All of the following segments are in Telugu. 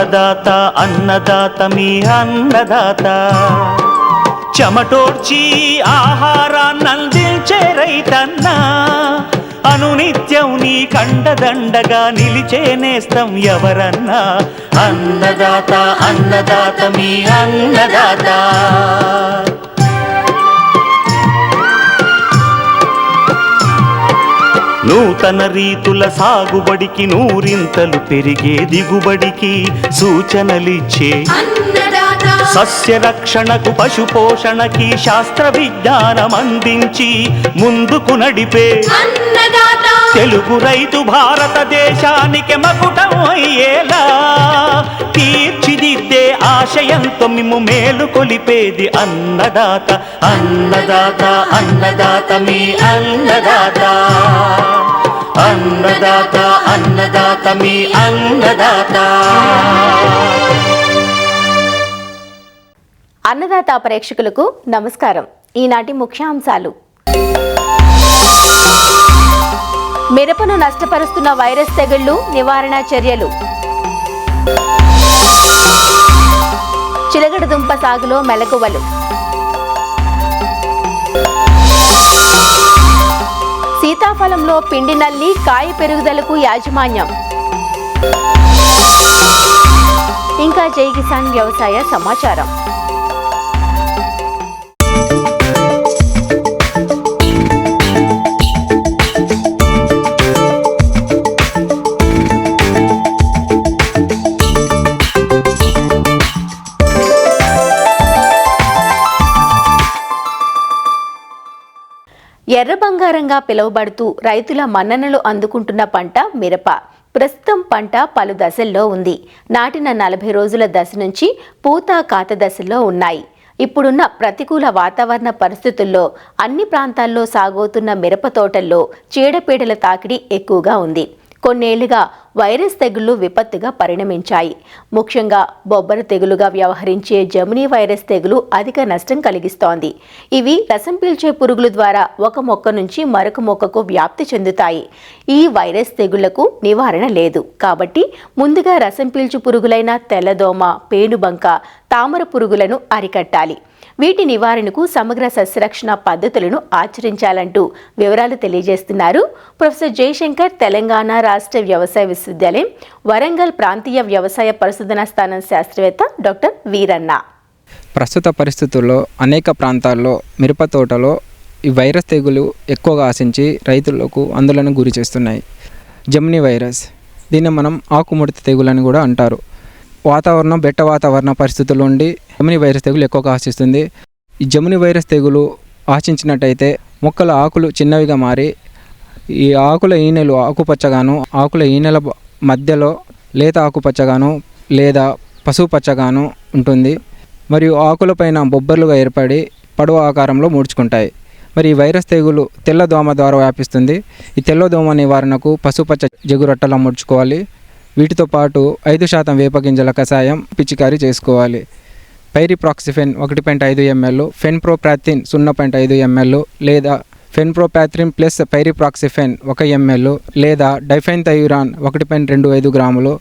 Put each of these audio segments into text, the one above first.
అన్నదాత అన్నదాత మీ అన్నదాత చెమటోడ్చి ఆహారాన్నందించే రైతన్న అనునిత్యం నీ కండదండగా నిలిచే నేస్తం ఎవరన్నా అన్నదాత అన్నదాత మీ అన్నదాత. నూతన రీతుల సాగుబడికి నూరింతలు పెరిగే దిగుబడికి సూచనలిచ్చే సస్య రక్షణకు పశు పోషణకి శాస్త్ర విజ్ఞానం అందించి ముందుకు నడిపే తెలుగు రైతు భారతదేశానికి మకుటం అయ్యేలా తీర్చిదిద్దే ఆశయంతో మిమ్ము మేలు కొలిపేది అన్నదాత అన్నదాత అన్నదాత మీ అన్నదాత అన్నదాత అన్నదాత మీ అన్నదాత. అన్నదాత ప్రేక్షకులకు నమస్కారం. ఈనాటి ముఖ్యాంశాలు: మిరపను నష్టపరుస్తున్న వైరస్ తెగుళ్లు నివారణ చర్యలు, చిలగడదుంప సాగులో మెలకువలు, సీతాఫలంలో పిండి నల్లి కాయ పెరుగుదలకు యాజమాన్యం, ఇంకా జై కిసాన్ వ్యవసాయ సమాచారం. ఎర్ర బంగారంగా పిలువబడుతూ రైతుల మన్ననలు అందుకుంటున్న పంట మిరప. ప్రస్తుతం పంట పలు దశల్లో ఉంది. నాటిన 40 రోజుల దశ నుంచి పూత కాత దశల్లో ఉన్నాయి. ఇప్పుడున్న ప్రతికూల వాతావరణ పరిస్థితుల్లో అన్ని ప్రాంతాల్లో సాగవుతున్న మిరప తోటల్లో చీడపీడల తాకిడి ఎక్కువగా ఉంది. కొన్నేళ్లుగా వైరస్ తెగుళ్లు విపత్తుగా పరిణమించాయి. ముఖ్యంగా బొబ్బర తెగులుగా వ్యవహరించే జెమినీ వైరస్ తెగులు అధిక నష్టం కలిగిస్తోంది. ఇవి రసం పీల్చే పురుగుల ద్వారా ఒక మొక్క నుంచి మరొక మొక్కకు వ్యాప్తి చెందుతాయి. ఈ వైరస్ తెగుళ్లకు నివారణ లేదు. కాబట్టి ముందుగా రసం పీల్చు పురుగులైన తెల్లదోమ, పేనుబంక, తామర పురుగులను అరికట్టాలి. వీటి నివారణకు సమగ్ర సస్యరక్షణ పద్ధతులను ఆచరించాలంటూ వివరాలు తెలియజేస్తున్నారు ప్రొఫెసర్ జయశంకర్, తెలంగాణ రాష్ట్ర వ్యవసాయ విశ్వవిద్యాలయం వరంగల్ ప్రాంతీయ వ్యవసాయ పరిశోధనా స్థానం శాస్త్రవేత్త డాక్టర్ వీరన్న. ప్రస్తుత పరిస్థితుల్లో అనేక ప్రాంతాల్లో మిరప తోటలో ఈ వైరస్ తెగులు ఎక్కువగా ఆశించి రైతులకు ఆందోళన గురి చేస్తున్నాయి. జెమినీ వైరస్, దీన్ని మనం ఆకుముడత తెగులు అని కూడా అంటారు. బెట్ట వాతావరణ పరిస్థితుల నుండి జెమినీ వైరస్ తెగులు ఎక్కువగా ఆశిస్తుంది. ఈ జెమినీ వైరస్ తెగులు ఆశించినట్టయితే మొక్కల ఆకులు చిన్నవిగా మారి ఈ ఆకుల ఈనెలు ఆకుపచ్చగాను, ఆకుల ఈనెల మధ్యలో లేత ఆకుపచ్చగాను లేదా పసుపు పచ్చగాను ఉంటుంది. మరియు ఆకులపైన బొబ్బర్లుగా ఏర్పడి పడవ ఆకారంలో ముడుచుకుంటాయి. మరి ఈ వైరస్ తెగులు తెల్లదోమ ద్వారా వ్యాపిస్తుంది. ఈ తెల్లదోమ నివారణకు పసుపచ్చ జగురట్టలా ముడుచుకోవాలి. వీటితో పాటు 5% వేపగింజల కషాయం పిచికారీ చేసుకోవాలి. పైరిప్రాక్సిఫెన్ 1.5 ml, ఫెన్ప్రోప్రాథిన్ 0.5 ml లేదా ఫెన్ప్రోపాథ్రిన్ ప్లస్ పైరిప్రాక్సిఫెన్ 1 ml లేదా డైఫెన్థైరాన్ 1.25 గ్రాములు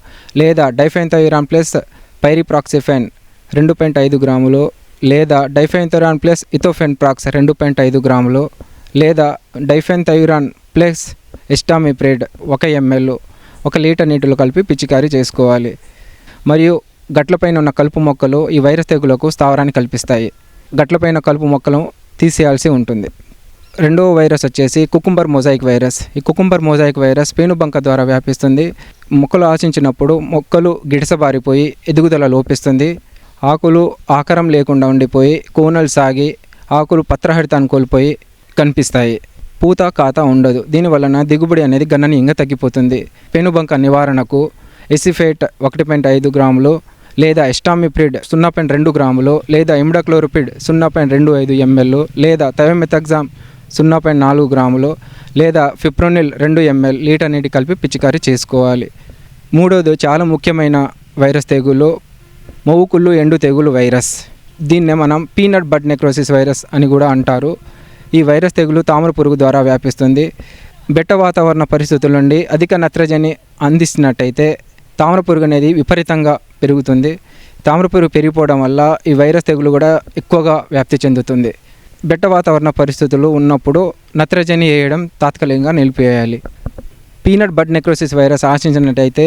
లేదా డైఫెన్థైరాన్ ప్లస్ పైరిప్రాక్సిఫెన్ 2.5 గ్రాములు లేదా డైఫెన్థైరాన్ ప్లస్ ఇథోఫెన్ప్రాక్స్ 2.5 గ్రాములు లేదా డైఫెన్థైరాన్ ప్లస్ ఎస్టామిప్రిడ్ 1 ml 1 లీటర్ నీటిలో కలిపి పిచికారీ చేసుకోవాలి. మరియు గట్లపైన ఉన్న కలుపు మొక్కలు ఈ వైరస్ తెగులకు స్థావరాన్ని కల్పిస్తాయి. గట్లపైన కలుపు మొక్కలు తీసేయాల్సి ఉంటుంది. రెండవ వైరస్ వచ్చేసి కుకుంబర్ మొజాయిక్ వైరస్. ఈ కుకుంబర్ మొజాయిక్ వైరస్ పేనుబంక ద్వారా వ్యాపిస్తుంది. మొక్కలు ఆశించినప్పుడు మొక్కలు గిడసబారిపోయి ఎదుగుదల లోపిస్తుంది. ఆకులు ఆకారం లేకుండా ఉండిపోయి కోనలు సాగి ఆకులు పత్రహరితాన్ని కోల్పోయి కనిపిస్తాయి. పూత కాత ఉండదు. దీనివలన దిగుబడి అనేది గణనీయంగా తగ్గిపోతుంది. పెనుబంక నివారణకు ఎసిఫేట్ 1.5 గ్రాములు లేదా ఎస్టామిప్రిడ్ 0.2 గ్రాములు లేదా ఇమిడాక్లోరోపిడ్ 0.25 ml లేదా థయోమెథాక్సామ్ 0.4 గ్రాములు లేదా ఫిప్రోనిల్ 2 ml లీటర్ నీటి కలిపి పిచికారీ చేసుకోవాలి. మూడోది చాలా ముఖ్యమైన వైరస్ తెగులు మొవ్వుకుళ్ళు ఎండు తెగులు వైరస్. దీన్నే మనం పీనట్ బడ్ నెక్రోసిస్ వైరస్ అని కూడా అంటారు. ఈ వైరస్ తెగులు తామర పురుగు ద్వారా వ్యాపిస్తుంది. బెట్ట వాతావరణ పరిస్థితుల నుండి అధిక నత్రజని అందిస్తున్నట్టయితే తామర పురుగు అనేది విపరీతంగా పెరుగుతుంది. తామర పురుగు పెరిగిపోవడం వల్ల ఈ వైరస్ తెగులు కూడా ఎక్కువగా వ్యాప్తి చెందుతుంది. బెట్ట వాతావరణ పరిస్థితులు ఉన్నప్పుడు నత్రజని వేయడం తాత్కాలికంగా నిలిపివేయాలి. పీనట్ బడ్ నెక్రోసిస్ వైరస్ ఆశించినట్టయితే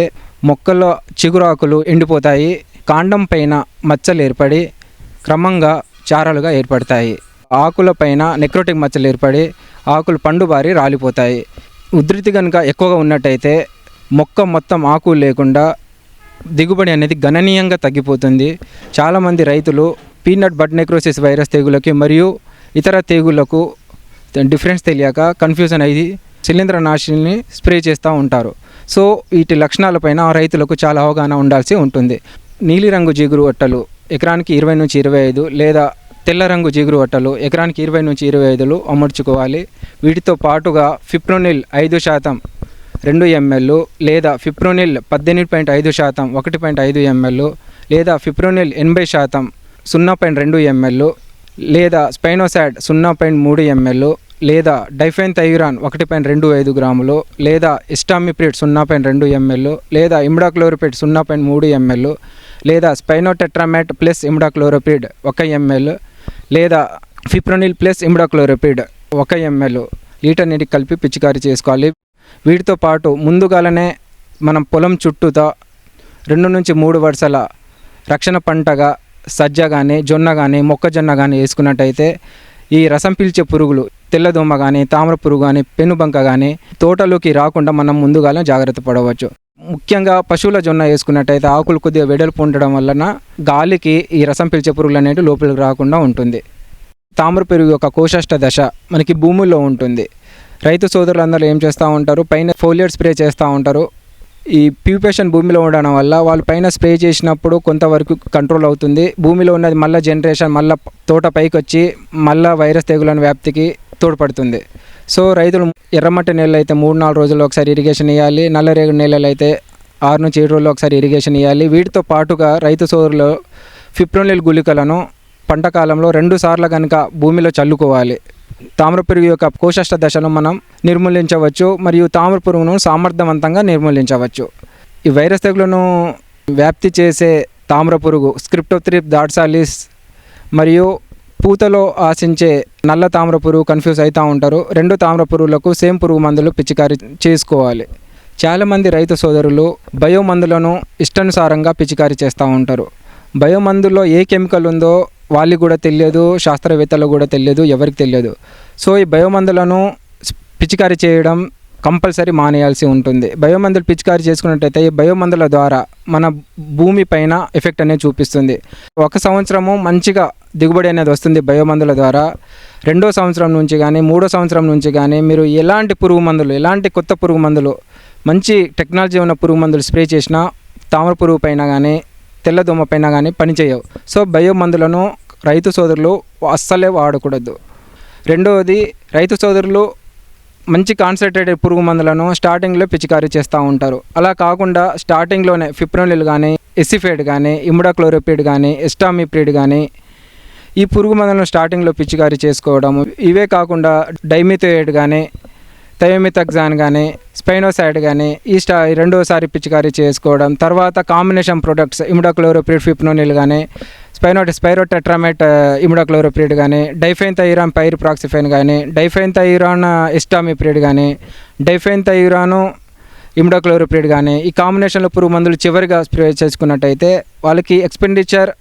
మొక్కల్లో చిగురాకులు ఎండిపోతాయి, కాండం పైన మచ్చలు ఏర్పడి క్రమంగా చారలుగా ఏర్పడతాయి. ఆకుల పైన నెక్రోటిక్ మచ్చలు ఏర్పడి ఆకులు పండుబారి రాలిపోతాయి. ఉధృతి కనుక ఎక్కువగా ఉన్నట్టయితే మొక్క మొత్తం ఆకులు లేకుండా దిగుబడి అనేది గణనీయంగా తగ్గిపోతుంది. చాలామంది రైతులు పీనట్ బడ్ నెక్రోసిస్ వైరస్ తెగులకి మరియు ఇతర తెగుళ్లకు డిఫరెన్స్ తెలియక కన్ఫ్యూజన్ అయ్యి శిలీంద్రనాశిని స్ప్రే చేస్తూ ఉంటారు. సో వీటి లక్షణాలపైన రైతులకు చాలా అవగాహన ఉండాల్సి ఉంటుంది. నీలిరంగు జిగురు అట్టలు ఎకరానికి 20 నుంచి 25 లేదా తెల్ల రంగు జిగురు అట్టలు ఎకరానికి 20 నుంచి 25 అమర్చుకోవాలి. వీటితో పాటుగా ఫిప్రోనిల్ 5% 2 ml లేదా ఫిప్రోనిల్ 18.5% 1.5 ml లేదా ఫిప్రోనిల్ 80% 0.2 ml లేదా స్పైనోసాడ్ 0.3 ml లేదా డైఫెన్థైరాన్ 1.25 గ్రాములు లేదా ఎస్టామిప్రిడ్ 0.2 ml లేదా ఇమిడాక్లోరోపిడ్ 0.3 ml లేదా స్పైనోటెట్రామెట్ ప్లస్ ఇమిడాక్లోరోపిడ్ 1 ml లేదా ఫిప్రోనిల్ ప్లస్ ఇమిడాక్లోరోపిడ్ 1 ml వీటన్నిటికి కలిపి పిచికారీ చేసుకోవాలి. వీటితో పాటు ముందుగానే మనం పొలం చుట్టూతో 2 నుంచి 3 వరుసల రక్షణ పంటగా సజ్జ కానీ జొన్న కానీ మొక్కజొన్న కానీ వేసుకున్నట్టయితే ఈ రసం పీల్చే పురుగులు తెల్లదోమ కానీ తామర పురుగు కానీ పెనుబంక కానీ తోటలోకి రాకుండా మనం ముందుగానే జాగ్రత్త పడవచ్చు. ముఖ్యంగా పశువుల జొన్న వేసుకున్నట్టయితే ఆకులు కొద్దిగా వెడల్పు ఉండడం వలన గాలికి ఈ రసం పీల్చే పురుగులు అనేవి లోపలికి రాకుండా ఉంటుంది. తామర పురుగు యొక్క కోశాష్ట దశ మనకి భూముల్లో ఉంటుంది. రైతు సోదరులందరూ ఏం చేస్తూ ఉంటారు, పైన ఫోలియర్ స్ప్రే చేస్తూ ఉంటారు. ఈ ప్యూపేషన్ భూమిలో ఉండడం వల్ల వాళ్ళు పైన స్ప్రే చేసినప్పుడు కొంతవరకు కంట్రోల్ అవుతుంది. భూమిలో ఉన్నది మళ్ళీ జనరేషన్ మళ్ళీ తోట పైకి వచ్చి మళ్ళీ వైరస్ తెగులను వ్యాప్తికి తోడ్పడుతుంది. సో రైతులు ఎర్రమట్టి నేలలు అయితే 3-4 రోజుల్లో ఒకసారి ఇరిగేషన్ ఇవ్వాలి. నల్లరేగడి నేలలు అయితే 6 నుంచి 7 రోజుల్లో ఒకసారి ఇరిగేషన్ ఇవ్వాలి. వీటితో పాటుగా రైతు సోదరులు ఫిప్రోనిల్ గుళికలను పంట కాలంలో 2 సార్లు కనుక భూమిలో చల్లుకోవాలి. తామర పురుగు యొక్క కోశాష్ట దశను మనం నిర్మూలించవచ్చు మరియు తామర పురుగును సమర్థవంతంగా నిర్మూలించవచ్చు. ఈ వైరస్ తెగులను వ్యాప్తి చేసే తామర పురుగు స్క్రిప్టోథ్రిప్ డార్సాలిస్ మరియు పూతలో ఆశించే నల్ల తామర పురుగు కన్ఫ్యూజ్ అవుతూ ఉంటారు. 2 తామర పురుగులకు సేమ్ పురుగు మందులు పిచికారీ చేసుకోవాలి. చాలామంది రైతు సోదరులు బయో మందులను ఇష్టానుసారంగా పిచికారీ చేస్తూ ఉంటారు. బయో మందుల్లో ఏ కెమికల్ ఉందో వాళ్ళకి కూడా తెలియదు, శాస్త్రవేత్తలకు కూడా తెలియదు, ఎవరికి తెలియదు. సో ఈ బయోమందులను పిచికారీ చేయడం కంపల్సరీ మానేయాల్సి ఉంటుంది. బయోమందులు పిచికారీ చేసుకున్నట్టయితే ఈ బయోమందుల ద్వారా మన భూమి పైన ఎఫెక్ట్ అనేది చూపిస్తుంది. 1 సంవత్సరము మంచిగా దిగుబడి అనేది వస్తుంది బయోమందుల ద్వారా. 2వ సంవత్సరం నుంచి కానీ 3వ సంవత్సరం నుంచి కానీ మీరు ఎలాంటి పురుగు మందులు, ఎలాంటి కొత్త పురుగు మందులు, మంచి టెక్నాలజీ ఉన్న పురుగు మందులు స్ప్రే చేసినా తామర పురుగు పైన కానీ తెల్లదోమ పైన కానీ పనిచేయవు. సో బయో మందులను రైతు సోదరులు అస్సలే వాడకూడదు. 2వది, రైతు సోదరులు మంచి కాన్సన్ట్రేటెడ్ పురుగు మందులను స్టార్టింగ్లో పిచికారీ చేస్తూ ఉంటారు. అలా కాకుండా స్టార్టింగ్లోనే ఫిప్రోనిల్ కానీ ఎసిఫేట్ కానీ ఇమిడాక్లోరోపిడ్ కానీ ఎస్టామిప్రిడ్ కానీ ఈ పురుగు మందులను స్టార్టింగ్లో పిచికారీ చేసుకోవడము. ఇవే కాకుండా డైమిథోయేట్ కానీ థయోమిథాక్సాన్ కానీ స్పైనోసైడ్ కానీ ఈ 2వసారి పిచికారీ చేసుకోవడం. తర్వాత కాంబినేషన్ ప్రొడక్ట్స్ ఇమిడాక్లోరోపిడ్ ఫిప్రోనిల్ కానీ స్పైరోటెట్రామెట్ ఇమిడాక్లోరోపిడ్ కానీ డైఫెన్థైరాన్ పైరిప్రాక్సిఫెన్ కానీ డైఫెన్థైరాన్ ఎస్టామిప్రిడ్ కానీ డైఫెన్థైరాను ఇమిడాక్లోరోపిడ్ కానీ ఈ కాంబినేషన్లో పురుగు మందులు చివరిగా స్ప్రే చేసుకున్నట్టయితే వాళ్ళకి ఎక్స్పెండిచర్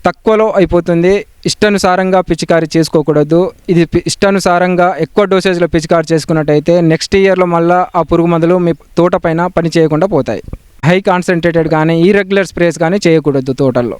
తక్కువలో అయిపోతుంది. ఇష్టానుసారంగా పిచికారీ చేసుకోకూడదు. ఇది ఇష్టానుసారంగా ఎక్కువ డోసేజ్లో పిచికారీ చేసుకున్నట్టయితే నెక్స్ట్ ఇయర్లో మళ్ళీ ఆ పురుగు మందులు మీ తోట పైన పని చేయకుండా పోతాయి. హై కాన్సన్ట్రేటెడ్ కానీ ఇర్రెగ్యులర్ స్ప్రేస్ కానీ చేయకూడదు తోటల్లో.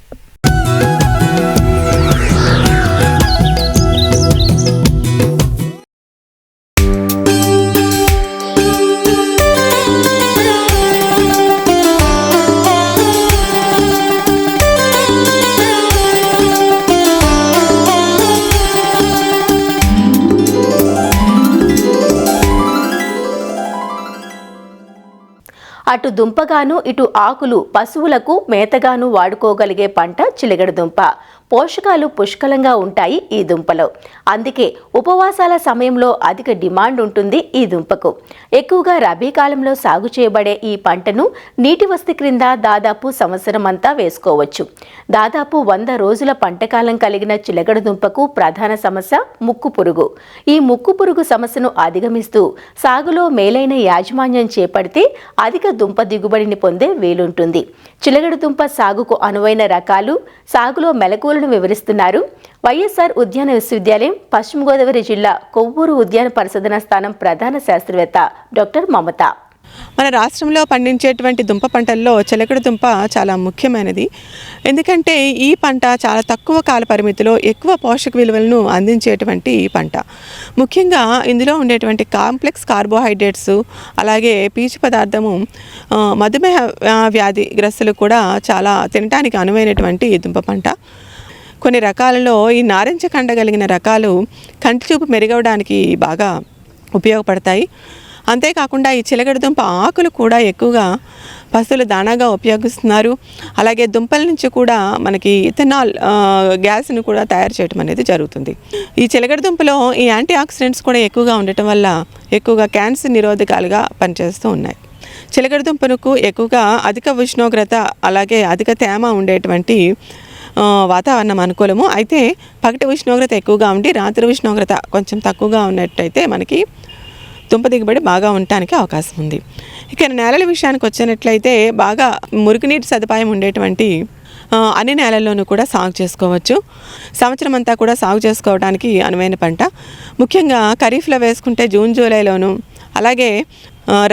అటు దుంపగాను ఇటు ఆకులు పశువులకు మేతగాను వాడుకోగలిగే పంట చిలగడ దుంప. పోషకాలు పుష్కలంగా ఉంటాయి ఈ దుంపలో. అందుకే ఉపవాసాల సమయంలో అధిక డిమాండ్ ఉంటుంది ఈ దుంపకు. ఎక్కువగా రబీ కాలంలో సాగు చేయబడే ఈ పంటను నీటి వసతి క్రింద దాదాపు సంవత్సరం అంతా వేసుకోవచ్చు. దాదాపు 100 రోజుల పంటకాలం కలిగిన చిలకడ దుంపకు ప్రధాన సమస్య ముక్కు పురుగు. ఈ ముక్కు పురుగు సమస్యను అధిగమిస్తూ సాగులో మేలైన యాజమాన్యం చేపడితే అధిక దుంప దిగుబడిని పొందే వీలుంటుంది. చిలకడ దుంప సాగుకు అనువైన రకాలు, సాగులో మెలకువలను వివరిస్తున్నారు వైఎస్ఆర్ ఉద్యాన విశ్వవిద్యాలయం పశ్చిమ గోదావరి జిల్లా కొవ్వూరు ఉద్యాన పరిశోధనా స్థానం ప్రధాన శాస్త్రవేత్త డాక్టర్ మమత. మన రాష్ట్రంలో పండించేటువంటి దుంప పంటల్లో చిలకడ దుంప చాలా ముఖ్యమైనది. ఎందుకంటే ఈ పంట చాలా తక్కువ కాల పరిమితిలో ఎక్కువ పోషక విలువలను అందించేటువంటి పంట. ముఖ్యంగా ఇందులో ఉండేటువంటి కాంప్లెక్స్ కార్బోహైడ్రేట్స్, అలాగే పీచు పదార్థము మధుమేహ వ్యాధి గ్రస్తులు కూడా చాలా తినడానికి అనువైనటువంటి దుంప పంట. కొన్ని రకాలలో ఈ నారింజ కండ కలిగిన రకాలు కంటి చూపు మెరుగవడానికి బాగా ఉపయోగపడతాయి. అంతేకాకుండా ఈ చిలకడ దుంప ఆకులు కూడా ఎక్కువగా పశువుల దానాగా ఉపయోగిస్తున్నారు. అలాగే దుంపల నుంచి కూడా మనకి ఇథనాల్ గ్యాస్ను కూడా తయారు చేయడం అనేది జరుగుతుంది. ఈ చిలకడ దుంపలో ఈ యాంటీ ఆక్సిడెంట్స్ కూడా ఎక్కువగా ఉండటం వల్ల ఎక్కువగా క్యాన్సర్ నిరోధకాలుగా పనిచేస్తూ ఉన్నాయి. చిలకడ దుంపలకు ఎక్కువగా అధిక ఉష్ణోగ్రత, అలాగే అధిక తేమ ఉండేటువంటి వాతావరణం అనుకూలము. అయితే పగటి ఉష్ణోగ్రత ఎక్కువగా ఉండి రాత్రి ఉష్ణోగ్రత కొంచెం తక్కువగా ఉన్నట్టయితే మనకి దుంప దిగుబడి బాగా ఉండటానికి అవకాశం ఉంది. ఇక నేలల విషయానికి వచ్చినట్లయితే బాగా మురుగునీటి సదుపాయం ఉండేటువంటి అన్ని నేలల్లోనూ కూడా సాగు చేసుకోవచ్చు. సంవత్సరం అంతా కూడా సాగు చేసుకోవడానికి అనువైన పంట. ముఖ్యంగా ఖరీఫ్లో వేసుకుంటే జూన్ జూలైలోను, అలాగే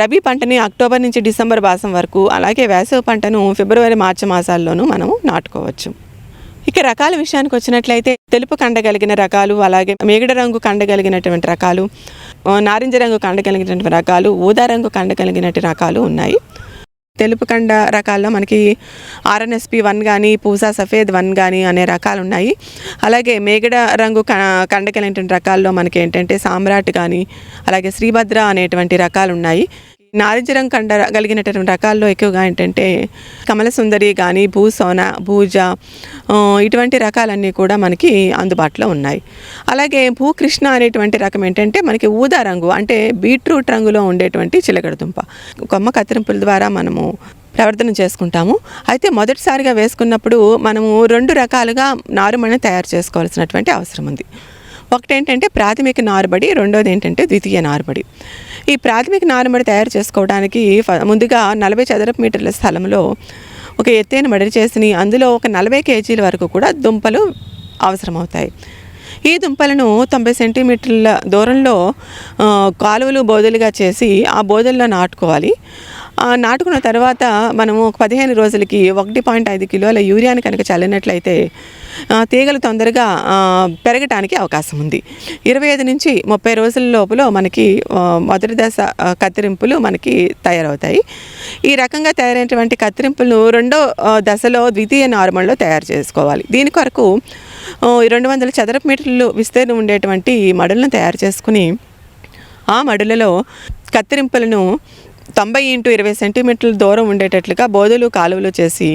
రబీ పంటని అక్టోబర్ నుంచి డిసెంబర్ మాసం వరకు, అలాగే వేసవి పంటను ఫిబ్రవరి మార్చి మాసాల్లోనూ మనము నాటుకోవచ్చు. ఇక రకాల విషయానికి వచ్చినట్లయితే తెలుపు కండ కలిగిన రకాలు, అలాగే మేగడ రంగు కండ కలిగినటువంటి రకాలు, నారింజ రంగు కండ కలిగినటువంటి రకాలు, ఊదా రంగు కండ కలిగినటువంటి రకాలు ఉన్నాయి. తెలుపు కండ రకాల్లో మనకి RNSP 1 కానీ, పూసా సఫేద్ 1 కానీ అనే రకాలు ఉన్నాయి. అలాగే మేగడ రంగు కండ కలిగినటువంటి రకాల్లో మనకి ఏంటంటే సామ్రాట్ కానీ, అలాగే శ్రీభద్ర అనేటువంటి రకాలు ఉన్నాయి. నారింజ రంగు కండ కలిగినటువంటి రకాల్లో ఎక్కువగా ఏంటంటే కమల సుందరి కానీ, భూసోన, భూజ ఇటువంటి రకాలన్నీ కూడా మనకి అందుబాటులో ఉన్నాయి. అలాగే భూకృష్ణ అనేటువంటి రకం ఏంటంటే మనకి ఊదా రంగు, అంటే బీట్రూట్ రంగులో ఉండేటువంటి చిలకడ దుంప. కొమ్మ కత్తిరింపుల ద్వారా మనము ప్రవర్తన చేసుకుంటాము. అయితే మొదటిసారిగా వేసుకున్నప్పుడు మనము 2 రకాలుగా నారుమడిని తయారు చేసుకోవాల్సినటువంటి అవసరం ఉంది. ఒకటి ఏంటంటే ప్రాథమిక నారుబడి, రెండోది ఏంటంటే ద్వితీయ నారుబడి. ఈ ప్రాథమిక నారుబడి తయారు చేసుకోవడానికి ముందుగా 40 చదరపు మీటర్ల స్థలంలో ఒక ఎత్తైన మడి చేసి అందులో ఒక 40 కేజీల వరకు కూడా దుంపలు అవసరమవుతాయి. ఈ దుంపలను 90 సెంటీమీటర్ల దూరంలో కాలువలు బోదలుగా చేసి ఆ బోదల్లో నాటుకోవాలి. నాటుకున్న తర్వాత మనము 15 రోజులకి 1.5 కిలోల యూరియాని కనుక చల్లినట్లయితే తీగలు తొందరగా పెరగటానికి అవకాశం ఉంది. 25 నుంచి 30 రోజుల లోపల మనకి మొదటి దశ కత్తిరింపులు మనకి తయారవుతాయి. ఈ రకంగా తయారైనటువంటి కత్తిరింపులను రెండో దశలో ద్వితీయ నార్మల్లో తయారు చేసుకోవాలి. దీని కొరకు 200 చదరపు మీటర్లు విస్తీర్ణం ఉండేటువంటి మడులను తయారు చేసుకుని ఆ మడులలో కత్తిరింపులను 90 × 20 సెంటీమీటర్ల దూరం ఉండేటట్లుగా బోధలు కాలువలు చేసి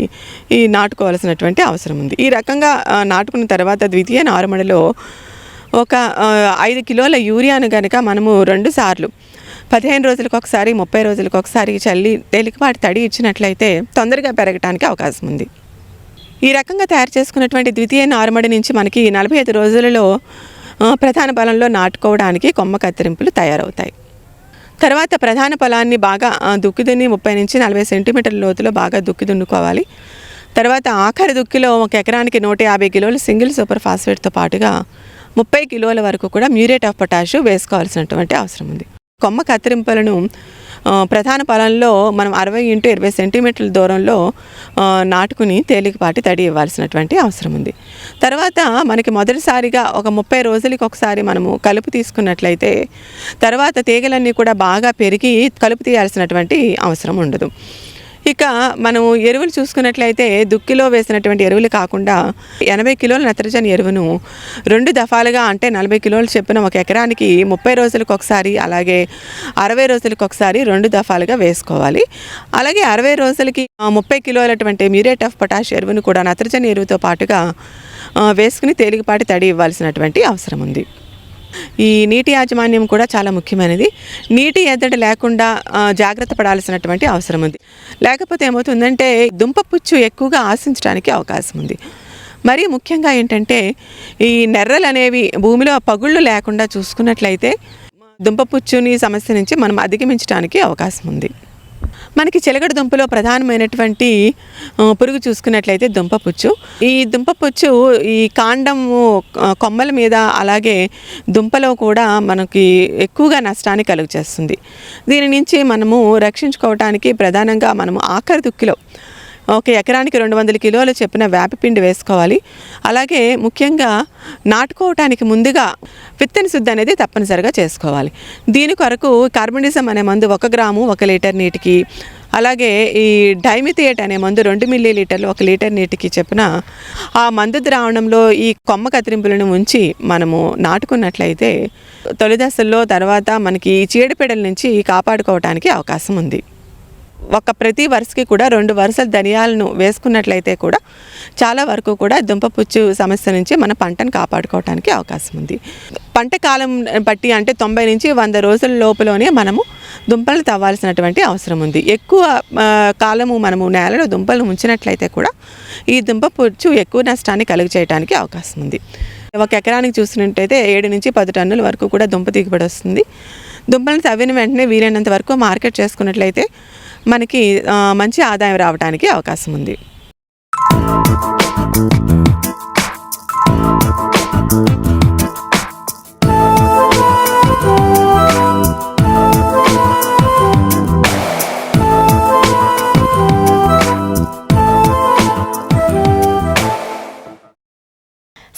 ఈ నాటుకోవాల్సినటువంటి అవసరం ఉంది. ఈ రకంగా నాటుకున్న తర్వాత ద్వితీయ నారుమడిలో ఒక 5 కిలోల యూరియాను కనుక మనము 2 సార్లు 15 రోజులకు ఒకసారి, 30 రోజులకు ఒకసారి చల్లి తేలికపాటి తడి ఇచ్చినట్లయితే తొందరగా పెరగడానికి అవకాశం ఉంది. ఈ రకంగా తయారు చేసుకున్నటువంటి ద్వితీయ నారుమడి నుంచి మనకి 45 రోజులలో ప్రధాన పొలంలో నాటుకోవడానికి కొమ్మ కత్తిరింపులు తయారవుతాయి. తర్వాత ప్రధాన పొలాన్ని బాగా దుక్కిదున్ని 30 నుంచి 40 సెంటీమీటర్ల లోతులో బాగా దుక్కిదున్నుకోవాలి. తర్వాత ఆఖరి దుక్కిలో 1 ఎకరానికి 150 కిలోల సింగిల్ సూపర్ ఫాస్ఫేట్తో పాటుగా 30 కిలోల వరకు కూడా మ్యూరేట్ ఆఫ్ పొటాష్ వేసుకోవాల్సినటువంటి అవసరం ఉంది. కొమ్మ కత్తిరింపులను ప్రధాన పొలంలో మనం 60 × 20 సెంటీమీటర్ల దూరంలో నాటుకుని తేలికపాటి తడి ఇవ్వాల్సినటువంటి అవసరం ఉంది. తర్వాత మనకి మొదటిసారిగా ఒక 30 రోజులకి ఒకసారి మనము కలుపు తీసుకున్నట్లయితే తర్వాత తీగలన్నీ కూడా బాగా పెరిగి కలుపు తీయాల్సినటువంటి అవసరం ఉండదు. ఇక మనం ఎరువులు చూసుకున్నట్లయితే దుక్కిలో వేసినటువంటి ఎరువులు కాకుండా 80 కిలోల నత్రజని ఎరువును 2 దఫాలుగా, అంటే 40 కిలోలు చెప్పిన 1 ఎకరానికి 30 రోజులకు ఒకసారి, అలాగే 60 రోజులకు ఒకసారి 2 దఫాలుగా వేసుకోవాలి. అలాగే 60 రోజులకి 30 కిలోలటువంటి మ్యూరేట్ ఆఫ్ పొటాష్ ఎరువును కూడా నత్రజని ఎరువుతో పాటుగా వేసుకుని తేలికపాటి తడి ఇవ్వాల్సినటువంటి అవసరం ఉంది. ఈ నీటి యాజమాన్యం కూడా చాలా ముఖ్యమైనది. నీటి ఎద్దడి లేకుండా జాగ్రత్త పడాల్సినటువంటి అవసరం ఉంది. లేకపోతే ఏమవుతుందంటే దుంపపుచ్చు ఎక్కువగా ఆశించడానికి అవకాశం ఉంది. మరీ ముఖ్యంగా ఏంటంటే ఈ నెర్రలు అనేవి భూమిలో పగుళ్ళు లేకుండా చూసుకున్నట్లయితే దుంపపుచ్చుని సమస్య నుంచి మనం అధిగమించడానికి అవకాశం ఉంది. మనకి చిలకడ దుంపలో ప్రధానమైనటువంటి పురుగు చూసుకున్నట్లయితే దుంపపుచ్చు. ఈ దుంపపుచ్చు ఈ కాండము కొమ్మల మీద అలాగే దుంపలో కూడా మనకి ఎక్కువగా నష్టాన్ని కలుగజేస్తుంది. దీని నుంచి మనము రక్షించుకోవటానికి ప్రధానంగా మనము ఆఖరి దుక్కిలో ఒక ఎకరానికి 200 కిలోల చొప్పున వేపపిండి వేసుకోవాలి. అలాగే ముఖ్యంగా నాటుకోవటానికి ముందుగా విత్తన శుద్ధి అనేది తప్పనిసరిగా చేసుకోవాలి. దీని కొరకు కార్బనిజం అనే మందు 1 గ్రాము 1 లీటర్ నీటికి, అలాగే ఈ డైమిథియేట్ అనే మందు 2 మిల్లీలీటర్లు 1 లీటర్ నీటికి చొప్పున ఆ మందు ద్రావణంలో ఈ కొమ్మ కత్తిరింపులను ఉంచి మనము నాటుకున్నట్లయితే తొలి దశల్లో తర్వాత మనకి చీడపీడల నుంచి కాపాడుకోవటానికి అవకాశం ఉంది. ప్రతి వరుసకి కూడా 2 వరుసల ధనియాలను వేసుకున్నట్లయితే కూడా చాలా వరకు కూడా దుంపపుచ్చు సమస్య నుంచి మన పంటను కాపాడుకోవడానికి అవకాశం ఉంది. పంట కాలం బట్టి అంటే 90 నుంచి 100 రోజుల లోపులోనే మనము దుంపలు తవ్వాల్సినటువంటి అవసరం ఉంది. ఎక్కువ కాలము మనము నేలలో దుంపలు ఉంచినట్లయితే కూడా ఈ దుంపపుచ్చు ఎక్కువ నష్టాన్ని కలుగజేయడానికి అవకాశం ఉంది. 1 ఎకరానికి చూసినట్టయితే 7 నుంచి 10 టన్నుల వరకు కూడా దుంప దిగుబడి వస్తుంది. దుంపలను తవ్విన వెంటనే వీలైనంత వరకు మార్కెట్ చేసుకున్నట్లయితే మనకి మంచి ఆదాయం రావడానికి అవకాశం ఉంది.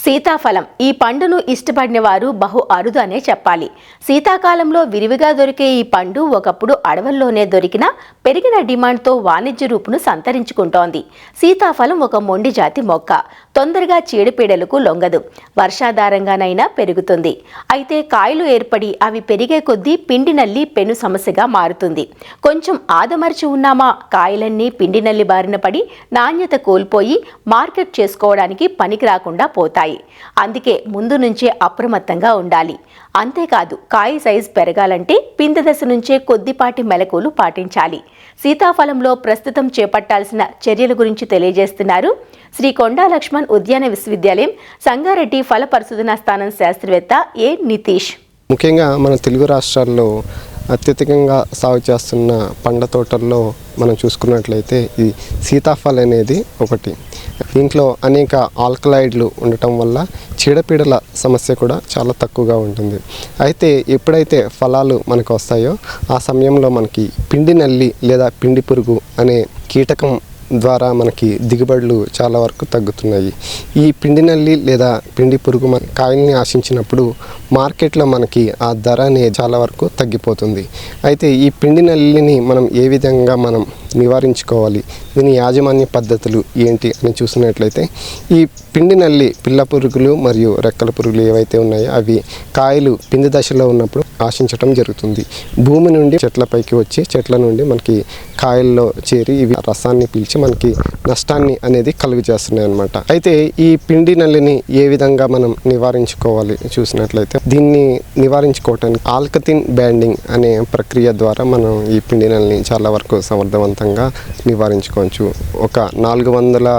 సీతాఫలం ఈ పండును ఇష్టపడిన వారు బహు అరుదు అనే చెప్పాలి. శీతాకాలంలో విరివిగా దొరికే ఈ పండు ఒకప్పుడు అడవుల్లోనే దొరికిన పెరిగిన డిమాండ్తో వాణిజ్య రూపును సంతరించుకుంటోంది. సీతాఫలం ఒక మొండి జాతి మొక్క. తొందరగా చీడపీడలకు లొంగదు. వర్షాధారంగానైనా పెరుగుతుంది. అయితే కాయలు ఏర్పడి అవి పెరిగే కొద్దీ పిండి నల్లి పెను సమస్యగా మారుతుంది. కొంచెం ఆదమర్చి ఉన్నామా కాయలన్నీ పిండి నల్లి బారిన పడి నాణ్యత కోల్పోయి మార్కెట్ చేసుకోవడానికి పనికి రాకుండా పోతాయి. అందుకే ముందు నుంచే అప్రమత్తంగా ఉండాలి. అంతేకాదు కాయ సైజు పెరగాలంటే పిందె దశ నుంచే కొద్దిపాటి మెలకువలు పాటించాలి. సీతాఫలంలో ప్రస్తుతం చేపట్టాల్సిన చర్యల గురించి తెలియజేస్తున్నారు శ్రీ కొండా లక్ష్మణ్ ఉద్యాన విశ్వవిద్యాలయం సంగారెడ్డి ఫల పరిశోధనా స్థానం శాస్త్రవేత్త ఏ నితీష్. ముఖ్యంగా మన తెలుగు రాష్ట్రాల్లో అత్యధికంగా సాగు చేస్తున్న పండ్ల తోటల్లో మనం చూసుకున్నట్లయితే ఈ సీతాఫలం అనేది ఒకటి. దీంట్లో అనేక ఆల్కలాయిడ్లు ఉండటం వల్ల చీడపీడల సమస్య కూడా చాలా తక్కువగా ఉంటుంది. అయితే ఎప్పుడైతే ఫలాలు మనకు వస్తాయో ఆ సమయంలో మనకి పిండి నల్లి లేదా పిండి పురుగు అనే కీటకం ద్వారా మనకి దిగుబడులు చాలా వరకు తగ్గుతున్నాయి. ఈ పిండి నల్లి లేదా పిండి పురుగు మన కాయల్ని ఆశించినప్పుడు మార్కెట్లో మనకి ఆ ధర అనేది చాలా వరకు తగ్గిపోతుంది. అయితే ఈ పిండి నల్లిని మనం ఏ విధంగా మనం నివారించుకోవాలి, దీని యాజమాన్య పద్ధతులు ఏంటి అని చూసినట్లయితే ఈ పిండి నల్లి పిల్ల పురుగులు మరియు రెక్కల పురుగులు ఏవైతే ఉన్నాయో అవి కాయలు పిండి దశలో ఉన్నప్పుడు ఆశించడం జరుగుతుంది. భూమి నుండి చెట్లపైకి వచ్చి చెట్ల నుండి మనకి కాయల్లో చేరి ఇవి రసాన్ని పీల్చి మనకి నష్టాన్ని అనేది కలుగు చేస్తున్నాయి అన్నమాట. అయితే ఈ పిండి నల్లిని ఏ విధంగా మనం నివారించుకోవాలి చూసినట్లయితే దీన్ని నివారించుకోవటానికి ఆల్కతిన్ బ్యాండింగ్ అనే ప్రక్రియ ద్వారా మనం ఈ పిండి నల్లిని చాలా వరకు సమర్థవంతంగా నివారించుకోవచ్చు. ఒక 400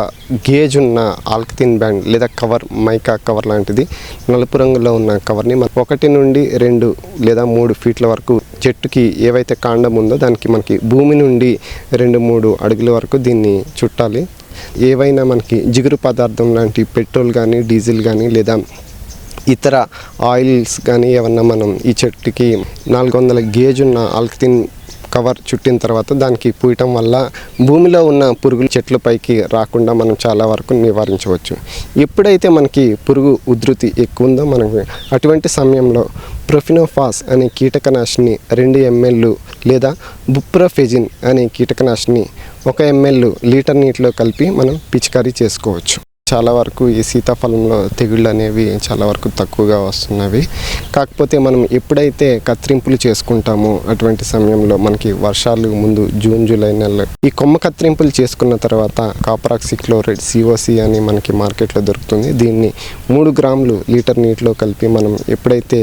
గేజ్ ఉన్న ఆల్కతిన్ బ్యాండ్ లేదా కవర్ మైకా కవర్ లాంటిది నలుపు రంగులో ఉన్న కవర్ని 1 నుండి 2 లేదా 3 ఫీట్ల వరకు చెట్టుకి ఏవైతే కాండం ఉందో దానికి మనకి భూమి నుండి 2-3 అడుగుల వరకు దీన్ని చుట్టాలి. ఏవైనా మనకి జిగురు పదార్థం లాంటి పెట్రోల్ కానీ డీజిల్ కానీ లేదా ఇతర ఆయిల్స్ కానీ ఏమన్నా మనం ఈ చెట్టుకి 400 గేజ్ ఉన్న ఆల్కతిన్ కవర్ చుట్టిన తర్వాత దానికి పూయటం వల్ల భూమిలో ఉన్న పురుగులు చెట్లపైకి రాకుండా మనం చాలా వరకు నివారించవచ్చు. ఎప్పుడైతే మనకి పురుగు ఉధృతి ఎక్కువ ఉందో మనకి అటువంటి సమయంలో ప్రొఫినోఫాస్ అనే కీటకనాశిని 2 ml లేదా బుప్రోఫెజిన్ అనే కీటకనాశిని 1 ml లీటర్ నీటిలో కలిపి మనం పిచికారీ చేసుకోవచ్చు. చాలా వరకు ఈ సీతాఫలంలో తెగుళ్ళు అనేవి చాలా వరకు తక్కువగా వస్తున్నవి. కాకపోతే మనం ఎప్పుడైతే కత్తిరింపులు చేసుకుంటామో అటువంటి సమయంలో మనకి వర్షాలు ముందు జూన్ జూలై నెలలో ఈ కొమ్మ కత్తిరింపులు చేసుకున్న తర్వాత కాపరాక్సిక్లోరైడ్ COC అని మనకి మార్కెట్లో దొరుకుతుంది. దీన్ని 3 గ్రాములు లీటర్ నీటిలో కలిపి మనం ఎప్పుడైతే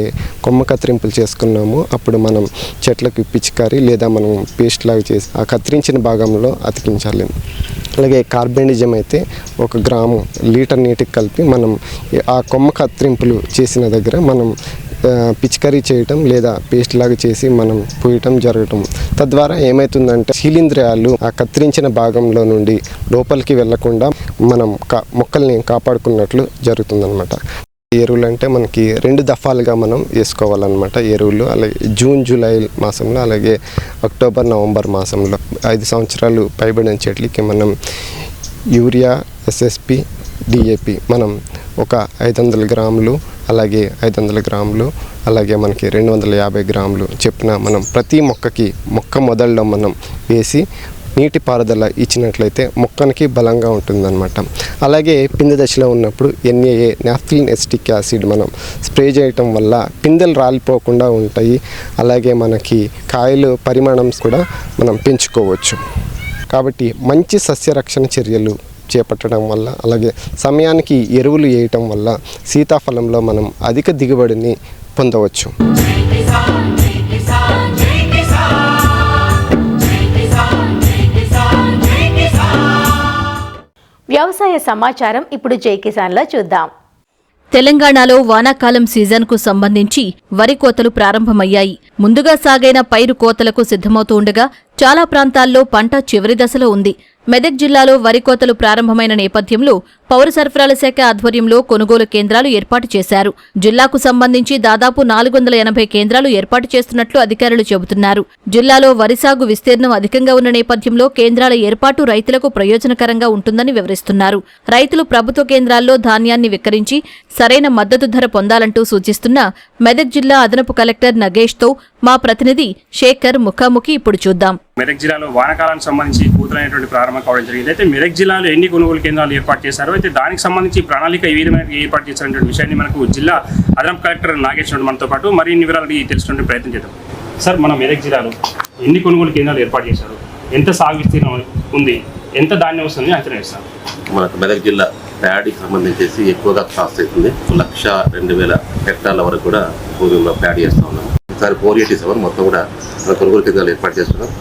కొమ్మ కత్తిరింపులు చేసుకున్నామో అప్పుడు మనం చెట్లకు పిచికారి లేదా మనం పేస్ట్ లాగా చేసి ఆ కత్తిరించిన భాగంలో అతికించాలి. అలాగే కార్బెండిజం అయితే 1 గ్రాము లీటర్ నీటికి కలిపి మనం ఆ కొమ్మ కత్తిరింపులు చేసిన దగ్గర మనం పిచికారీ చేయటం లేదా పేస్ట్ లాగా చేసి మనం పూయటం జరగటం. తద్వారా ఏమవుతుందంటే శీలింద్రియాలు ఆ కత్తిరించిన భాగంలో నుండి లోపలికి వెళ్లకుండా మనం మొక్కల్ని కాపాడుకున్నట్లు జరుగుతుందన్నమాట. ఎరువులు అంటే మనకి 2 దఫాలుగా మనం వేసుకోవాలన్నమాట ఎరువులు. అలాగే జూన్ జూలై మాసంలో, అలాగే అక్టోబర్ నవంబర్ మాసంలో 5 సంవత్సరాలు పైబడిన చెట్లకి మనం యూరియా, SSP, DAP మనం ఒక 500 గ్రాములు, అలాగే 500 గ్రాములు, అలాగే మనకి 250 గ్రాములు చెప్పిన మనం ప్రతి మొక్క మొదల్లో మనం వేసి నీటి పారుదల ఇచ్చినట్లయితే మొక్కనికి బలంగా ఉంటుందన్నమాట. అలాగే పిందె దశలో ఉన్నప్పుడు NAA నాఫ్థలిన్ ఎసిటిక్ యాసిడ్ మనం స్ప్రే చేయటం వల్ల పిందెలు రాలిపోకుండా ఉంటాయి. అలాగే మనకి కాయలు పరిమాణం కూడా మనం పెంచుకోవచ్చు. కాబట్టి మంచి సస్యరక్షణ చర్యలు చేపట్టడం వల్ల, అలాగే సమయానికి ఎరువులు వేయటం వల్ల సీతాఫలంలో మనం అధిక దిగుబడిని పొందవచ్చు. వ్యవసాయ సమాచారం ఇప్పుడు జై కిసాన్లో చూద్దాం. తెలంగాణలో వానాకాలం సీజన్కు సంబంధించి వరి కోతలు ప్రారంభమయ్యాయి. ముందుగా సాగైన పైరు కోతలకు సిద్ధమవుతూ ఉండగా చాలా ప్రాంతాల్లో పంట చివరి దశలో ఉంది. మెదక్ జిల్లాలో వరి కోతలు ప్రారంభమైన నేపథ్యంలో పౌర సరఫరాల శాఖ ఆధ్వర్యంలో కొనుగోలు కేంద్రాలు ఏర్పాటు చేశారు. జిల్లాకు సంబంధించి దాదాపు 480 కేంద్రాలు ఏర్పాటు చేస్తున్నట్లు అధికారులు చెబుతున్నారు. జిల్లాలో వరి సాగు విస్తీర్ణం అధికంగా ఉన్న నేపథ్యంలో కేంద్రాల ఏర్పాటు రైతులకు ప్రయోజనకరంగా ఉంటుందని వివరిస్తున్నారు. రైతులు ప్రభుత్వ కేంద్రాల్లో ధాన్యాన్ని విక్రయించి సరైన మద్దతు ధర పొందాలంటూ సూచిస్తున్న మెదక్ జిల్లా అదనపు కలెక్టర్ నగేష్తో మా ప్రతినిధి శేఖర్ ముఖాముఖి ఇప్పుడు చూద్దాం. మెదక్ జిల్లాలో వానాకాలానికి సంబంధించి పూతలైనటువంటి ప్రారంభం కావడం జరిగింది. అయితే మెదక్ జిల్లాలో ఎన్ని కొనుగోలు కేంద్రాలు ఏర్పాటు చేశారో, అయితే దానికి సంబంధించి ప్రణాళిక ఏ విధంగా ఏర్పాటు చేశారనే విషయాన్ని మనకు జిల్లా అదనపు కలెక్టర్ నాగేష్ మనతో పాటు మరిన్ని వివరాలు తెలుసుకునే ప్రయత్నం చేద్దాం. సార్, మన మెదక్ జిల్లాలో ఎన్ని కొనుగోలు కేంద్రాలు ఏర్పాటు చేశారు, ఎంత సాగు విస్తీర్ణం ఉంది, ఎంత ధాన్యం వస్తుంది అంచనా వేస్తారు? మనకు మెదక్ జిల్లా ప్యాడీకి సంబంధించేసి ఎక్కువగా కాస్ట్ అవుతుంది. 1,02,000 హెక్టార్ల వరకు కూడా భూమిలో ప్యాడీ చేస్తూ ఉన్నాము. ఈసారి 487 మొత్తం కూడా మన కొనుగోలు కేంద్రాలు ఏర్పాటు చేస్తున్నాం.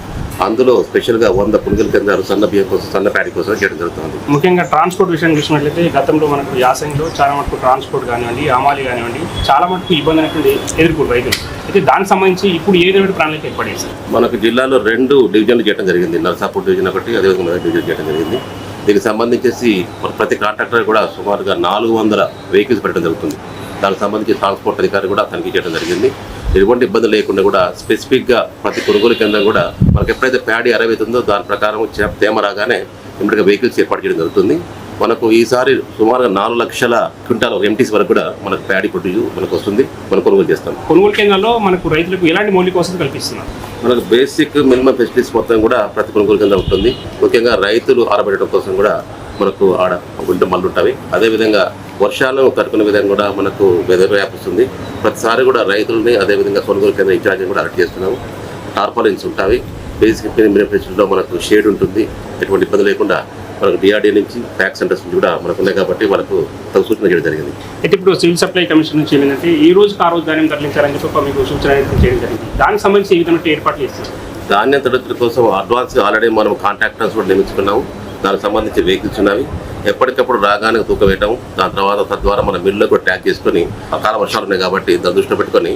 అందులో స్పెషల్గా 100 కొనుగోలు కేంద్రాలు సన్న బియ్యం కోసం, సన్న ప్యాడీ కోసం చేయడం జరుగుతుంది. ముఖ్యంగా ట్రాన్స్పోర్ట్ విషయం చూసినట్లయితే గతంలో మనకు యాసంగిలో చాలా మటుకు ట్రాన్స్పోర్ట్ కానివ్వండి, ఆమాలి కానివ్వండి, చాలా మటుకు ఇబ్బంది అనేటువంటి ఎదుర్కొంటారు రైతులు. అయితే దానికి సంబంధించి ఇప్పుడు ఏ విధమైన ప్రణాళిక ఏర్పాటు చేస్తారు? మనకు జిల్లాలో 2 డివిజన్లు చేయడం జరిగింది. నర్సాపూర్ డివిజన్ ఒకటి, అదేవిధంగా మెదక్ డివిజన్ చేయడం జరిగింది. దీనికి సంబంధించేసి ప్రతి కాంట్రాక్టర్ కూడా సుమారుగా 400 వెహికల్స్ పెట్టడం జరుగుతుంది. దానికి సంబంధించి ట్రాన్స్పోర్ట్ అధికారి కూడా తనిఖీ చేయడం జరిగింది. ఎటువంటి ఇబ్బంది లేకుండా కూడా స్పెసిఫిక్గా ప్రతి కొనుగోలు కేంద్రం కూడా మనకు ఎప్పుడైతే ప్యాడీ అరవైతుందో దాని ప్రకారం తేమ రాగానే ఇమ్మీడియట్గా వెహికల్స్ ఏర్పాటు చేయడం జరుగుతుంది. మనకు ఈసారి సుమారుగా 4 లక్షల క్వింటాల్ ఎంటీస్ వరకు కూడా మనకు ప్యాడీ ప్రొడ్యూస్ మనకు వస్తుంది. మనం కొనుగోలు చేస్తాం. కొనుగోలు కేంద్రాల్లో మనకు రైతులకు ఎలాంటి మౌలిక వసతులు కల్పిస్తున్నారు? మనకు బేసిక్ మినిమం ఫెసిలిటీస్ మొత్తం కూడా ప్రతి కొనుగోలు కేంద్రం ఉంటుంది. ముఖ్యంగా రైతులు ఆరబెట్టడం కోసం కూడా మనకు ఆడ గుంట మళ్ళు ఉంటాయి. అదేవిధంగా వర్షాలను తట్టుకునే విధంగా కూడా మనకు వెదర్ వ్యాపిస్తుంది. ప్రతిసారి కూడా రైతులని అదేవిధంగా కొనుగోలు కేంద్ర ఇన్ఛార్జిని కూడా అలర్ట్ చేస్తున్నాము. టార్పాలిన్స్ ఉంటాయి. బేసిక్ ఫెసిలిటీలో మనకు షేడ్ ఉంటుంది. ఎటువంటి ఇబ్బంది లేకుండా మనకు DRDA నుంచి ఫ్యాక్స్ సెంటర్స్ నుంచి కూడా మనకు ఉన్నాయి కాబట్టి వాళ్ళకు తగు సూచన చేయడం జరిగింది. అయితే ఇప్పుడు సివిల్ సప్లై కమిషన్ నుంచి ఏంటంటే ఈ రోజుకి ఆ రోజు ధాన్యం తరలించాలని చెప్పి మీకు సూచన చేయడం జరిగింది. దానికి సంబంధించి ఏ విధంగా ఏర్పాట్లు చేస్తారు? ధాన్యం తరలించడం కోసం అడ్వాన్స్గా ఆల్రెడీ మనం కాంట్రాక్టర్స్ కూడా నియమించుకున్నాము. దానికి సంబంధించి వెహికల్స్ ఉన్నవి. ఎప్పటికప్పుడు రాగానే తూకం వేయటం, దాని తర్వాత తద్వారా మన మిల్లులో కూడా ట్యాగ్ చేసుకొని అకాల వర్షాలు ఉన్నాయి కాబట్టి దాన్ని దృష్టిలో పెట్టుకొని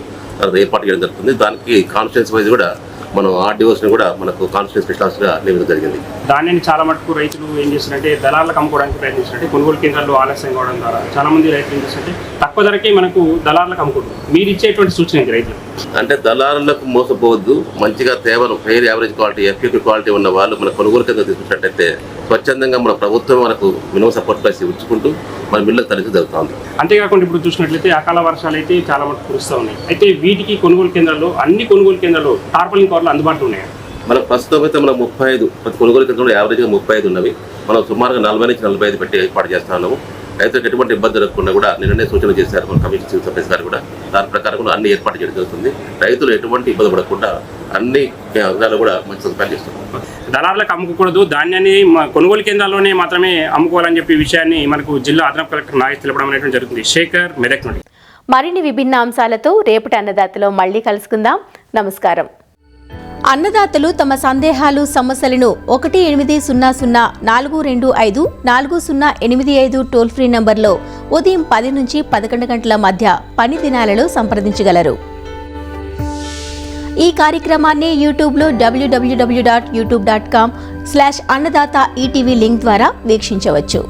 ఏర్పాటు చేయడం జరుగుతుంది. దానికి కాన్స్టిట్యూన్సీ వైజ్ కూడా మనం RDOస్ని కూడా మనకు కాన్స్టిట్యూన్సీ స్పెషలిస్ట్గా నియమించడం జరిగింది. ధాన్యాన్ని చాలా మటుకు రైతులు ఏం చేస్తున్నారంటే దళాలకు అమ్ముకోవడానికి ప్రయత్నిస్తున్నట్టు కొనుగోలు కేంద్రాల్లో ఆలస్యం కావడం ద్వారా చాలా మంది రైతులు ఏం చేస్తుంటే తక్కువ ధరకే మనకు దళాలకు అమ్ముకుంటారు. మీరు ఇచ్చేటువంటి సూచన ఏంటి రైతులు? అంటే దళారులకు మోసపోవద్దు. మంచిగా తేవను fair average quality, FQQ quality ఉన్న వాళ్ళు మన కొనుగోలు కేంద్రం తీసుకున్నట్టయితే స్వచ్ఛందంగా మన ప్రభుత్వం మనకు మినిమం సపోర్ట్ ప్రైస్ ఇచ్చుకుంటూ మన మిల్లుకు తరలించి జరుగుతుంది. అంతేకాకుండా ఇప్పుడు చూసినట్లయితే అకాల వర్షాలు అయితే చాలా మటుకు కురుస్తూ ఉన్నాయి. అయితే వీటికి కొనుగోలు కేంద్రాల్లో అన్ని కొనుగోలు కేంద్రాల్లో టార్పాలిన్ కవర్లు అందుబాటులో ఉన్నాయి. మనం ప్రస్తుతం అయితే మనం 35 ప్రతి కొనుగోలు కేంద్రంలో యావరేజ్గా 35 ఉన్నవి. మనం సుమారుగా 40 నుంచి 45 పెట్టి ఏర్పాటు చేస్తా ఉన్నాము. రైతులకు ఎటువంటి ఇబ్బంది జరగకుండా కూడా నిన్ననే సూచన చేశారు మన కమిషన్ చీఫ్ సర్వీస్ గారు కూడా. దాని ప్రకారం కూడా అన్ని ఏర్పాటు చేయడం జరుగుతుంది. రైతులు ఎటువంటి ఇబ్బంది పడకుండా అన్ని విధాలు కూడా మంచి సదుపాయాలు చేస్తున్నారు. దళారులకు అమ్ముకోకూడదు, ధాన్యాన్ని కొనుగోలు కేంద్రాల్లోనే మాత్రమే అమ్ముకోవాలని చెప్పి విషయాన్ని మనకు జిల్లా అదనపు కలెక్టర్ నాగేష్ తెలపడం అనేటువంటి జరుగుతుంది. శేఖర్, మెదక్ నుండి. మరిన్ని విభిన్న అంశాలతో రేపటి అన్నదాతలో మళ్ళీ కలుసుకుందాం. నమస్కారం. అన్నదాతలు తమ సందేహాలు, సమస్యలను 1-800-425-4085 టోల్ ఫ్రీ నంబర్లో ఉదయం 10 నుంచి 11 గంటల మధ్య పని దినాలలో సంప్రదించగలరు. ఈ కార్యక్రమాన్ని యూట్యూబ్లో www.youtube.com/అన్నదాత ఈటీవీ లింక్ ద్వారా వీక్షించవచ్చు.